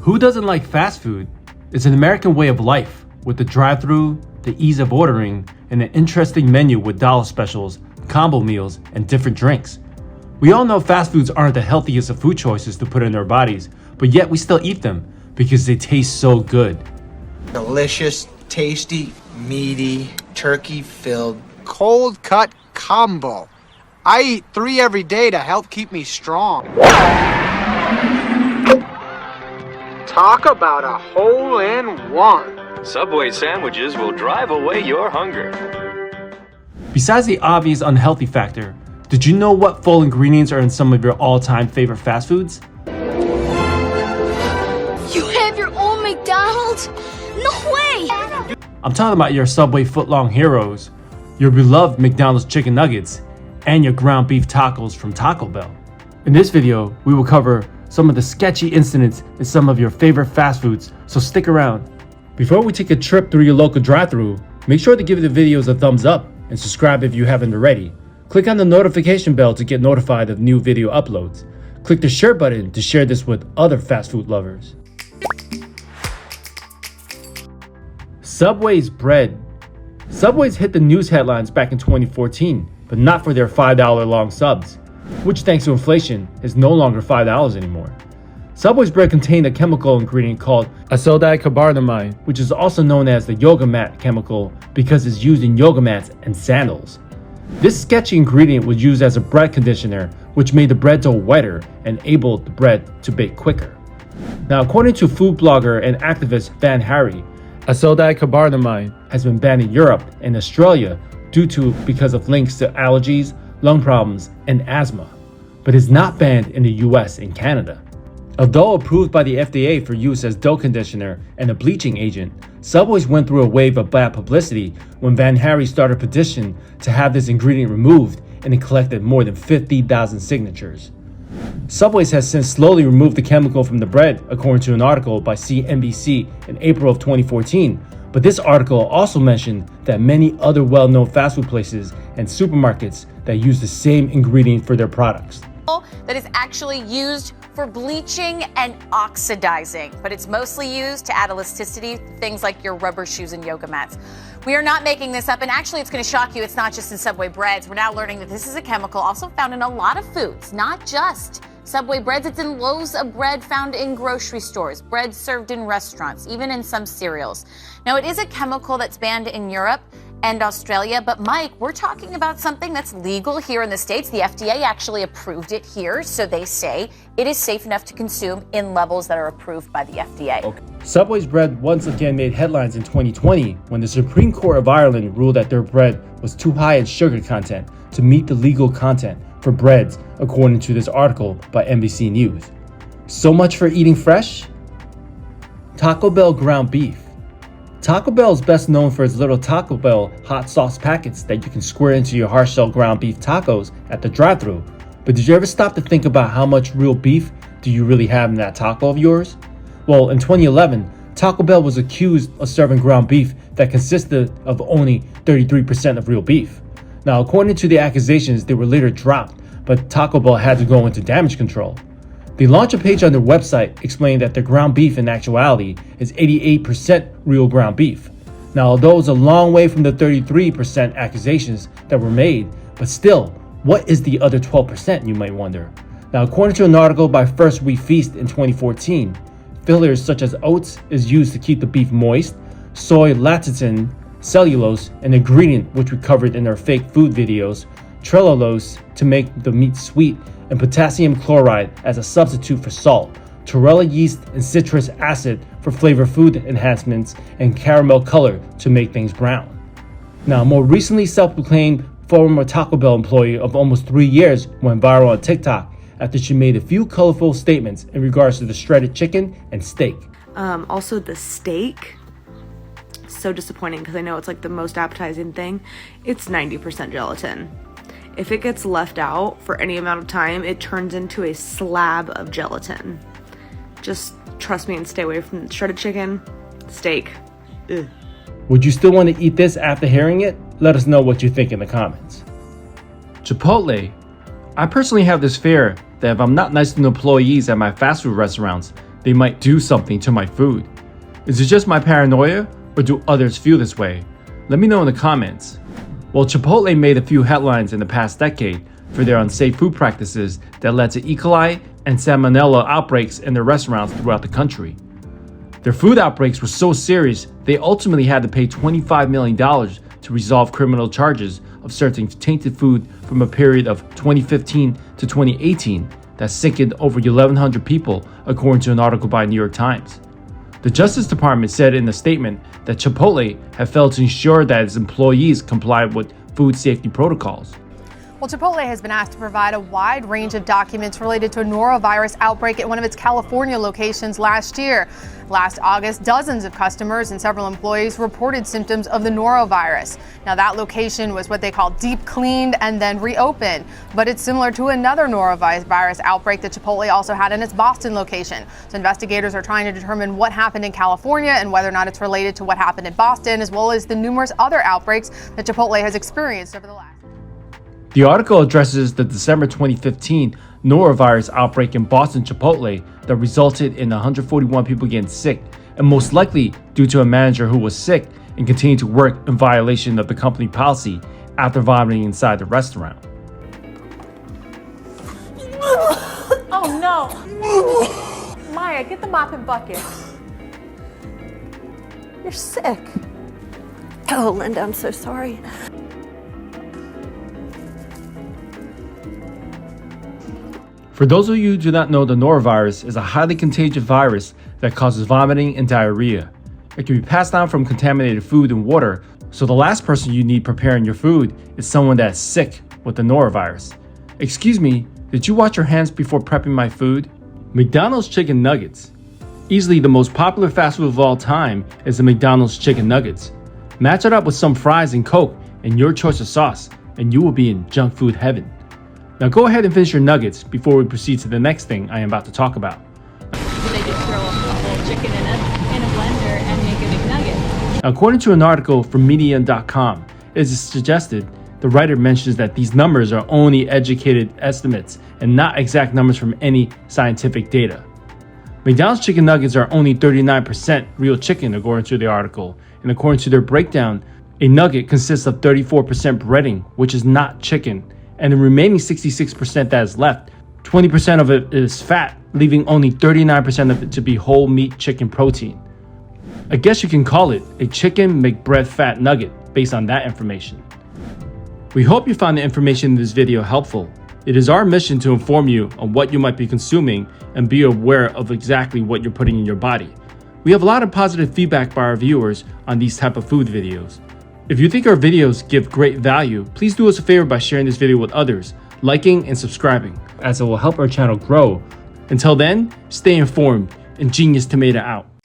Who doesn't like fast food? It's an American way of life, with the drive-thru, the ease of ordering, and an interesting menu with dollar specials, combo meals, and different drinks. We all know fast foods aren't the healthiest of food choices to put in our bodies, but yet we still eat them because they taste so good. Delicious, tasty, meaty, turkey-filled, cold-cut combo. I eat 3 every day to help keep me strong. Talk about a hole-in-one. Subway sandwiches will drive away your hunger. Besides the obvious unhealthy factor, did you know what full ingredients are in some of your all-time favorite fast foods? You have your own McDonald? No way! I'm talking about your Subway footlong heroes, your beloved McDonald's chicken nuggets, and your ground beef tacos from Taco Bell. In this video, we will cover some of the sketchy incidents in some of your favorite fast foods, so stick around. Before we take a trip through your local drive-thru, make sure to give the videos a thumbs up and subscribe if you haven't already. Click on the notification bell to get notified of new video uploads. Click the share button to share this with other fast food lovers. Subway's bred. Subway's hit the news headlines back in 2014, but not for their $5 long subs, which thanks to inflation is no longer $5 anymore. Subway's bread contained a chemical ingredient called acetylcarbonamide, which is also known as the yoga mat chemical because it's used in yoga mats and sandals. This sketchy ingredient was used as a bread conditioner, which made the bread dough wetter and enabled the bread to bake quicker. Now, according to food blogger and activist Van Harry, acetylcarbonamide has been banned in Europe and Australia because of links to allergies, lung problems, and asthma, but is not banned in the US and Canada. Although approved by the FDA for use as dough conditioner and a bleaching agent, Subway's went through a wave of bad publicity when Van Harry started a petition to have this ingredient removed, and it collected more than 50,000 signatures. Subway's has since slowly removed the chemical from the bread, according to an article by CNBC in April of 2014. But this article also mentioned that many other well-known fast food places and supermarkets that use the same ingredient for their products. That is actually used for bleaching and oxidizing, but it's mostly used to add elasticity, things like your rubber shoes and yoga mats. We are not making this up, and actually it's going to shock you, it's not just in Subway breads. We're now learning that this is a chemical also found in a lot of foods, not just Subway breads. It's in loaves of bread found in grocery stores, bread served in restaurants, even in some cereals. Now, it is a chemical that's banned in Europe and Australia, but Mike, we're talking about something that's legal here in the States. The FDA actually approved it here, so they say it is safe enough to consume in levels that are approved by the FDA. Okay. Subway's bread once again made headlines in 2020 when the Supreme Court of Ireland ruled that their bread was too high in sugar content to meet the legal content for breads, according to this article by NBC News. So much for eating fresh? Taco Bell ground beef. Taco Bell is best known for its little Taco Bell hot sauce packets that you can squirt into your hard-shell ground beef tacos at the drive-thru. But did you ever stop to think about how much real beef do you really have in that taco of yours? Well, in 2011, Taco Bell was accused of serving ground beef that consisted of only 33% of real beef. Now, according to the accusations, they were later dropped, but Taco Bell had to go into damage control. They launched a page on their website explaining that their ground beef in actuality is 88% real ground beef. Now, although it's a long way from the 33% accusations that were made, but still, what is the other 12%, you might wonder? Now, according to an article by First Wheat Feast in 2014, fillers such as oats is used to keep the beef moist, soy lecithin, cellulose, an ingredient which we covered in our fake food videos, trehalose to make the meat sweet, and potassium chloride as a substitute for salt, Torella yeast and citrus acid for flavor food enhancements, and caramel color to make things brown. Now, more recently self-proclaimed former Taco Bell employee of almost 3 years went viral on TikTok after she made a few colorful statements in regards to the shredded chicken and steak. Also the steak, so disappointing because I know it's like the most appetizing thing. It's 90% gelatin. If it gets left out for any amount of time, it turns into a slab of gelatin. Just trust me and stay away from shredded chicken, steak. Ugh. Would you still want to eat this after hearing it? Let us know what you think in the comments. Chipotle. I personally have this fear that if I'm not nice to the employees at my fast food restaurants, they might do something to my food. Is it just my paranoia, or do others feel this way? Let me know in the comments. Well, Chipotle made a few headlines in the past decade for their unsafe food practices that led to E. coli and Salmonella outbreaks in their restaurants throughout the country. Their food outbreaks were so serious, they ultimately had to pay $25 million to resolve criminal charges of serving tainted food from a period of 2015 to 2018 that sickened over 1,100 people, according to an article by New York Times. The Justice Department said in a statement that Chipotle had failed to ensure that its employees complied with food safety protocols. Well, Chipotle has been asked to provide a wide range of documents related to a norovirus outbreak at one of its California locations last year. Last August, dozens of customers and several employees reported symptoms of the norovirus. Now, that location was what they call deep cleaned and then reopened, but it's similar to another norovirus outbreak that Chipotle also had in its Boston location. So investigators are trying to determine what happened in California and whether or not it's related to what happened in Boston, as well as the numerous other outbreaks that Chipotle has experienced over the last. The article addresses the December 2015 norovirus outbreak in Boston Chipotle that resulted in 141 people getting sick, and most likely due to a manager who was sick and continued to work in violation of the company policy after vomiting inside the restaurant. Oh no! Maya, get the mop and bucket. You're sick. Oh, Linda, I'm so sorry. For those of you who do not know, the norovirus is a highly contagious virus that causes vomiting and diarrhea. It can be passed down from contaminated food and water, so the last person you need preparing your food is someone that's sick with the norovirus. Excuse me, did you wash your hands before prepping my food? McDonald's chicken nuggets. Easily the most popular fast food of all time is the McDonald's chicken nuggets. Match it up with some fries and Coke and your choice of sauce, and you will be in junk food heaven. Now go ahead and finish your nuggets before we proceed to the next thing I am about to talk about. They just throw a whole chicken in a blender and make a McNugget. Now, according to an article from Medium.com, it is suggested the writer mentions that these numbers are only educated estimates and not exact numbers from any scientific data. McDonald's chicken nuggets are only 39% real chicken, according to the article, and according to their breakdown, a nugget consists of 34% breading, which is not chicken, and the remaining 66% that is left, 20% of it is fat, leaving only 39% of it to be whole meat chicken protein. I guess you can call it a chicken McBread fat nugget based on that information. We hope you found the information in this video helpful. It is our mission to inform you on what you might be consuming and be aware of exactly what you're putting in your body. We have a lot of positive feedback by our viewers on these type of food videos. If you think our videos give great value, please do us a favor by sharing this video with others, liking and subscribing, as it will help our channel grow. Until then, stay informed and Genius Tomato out.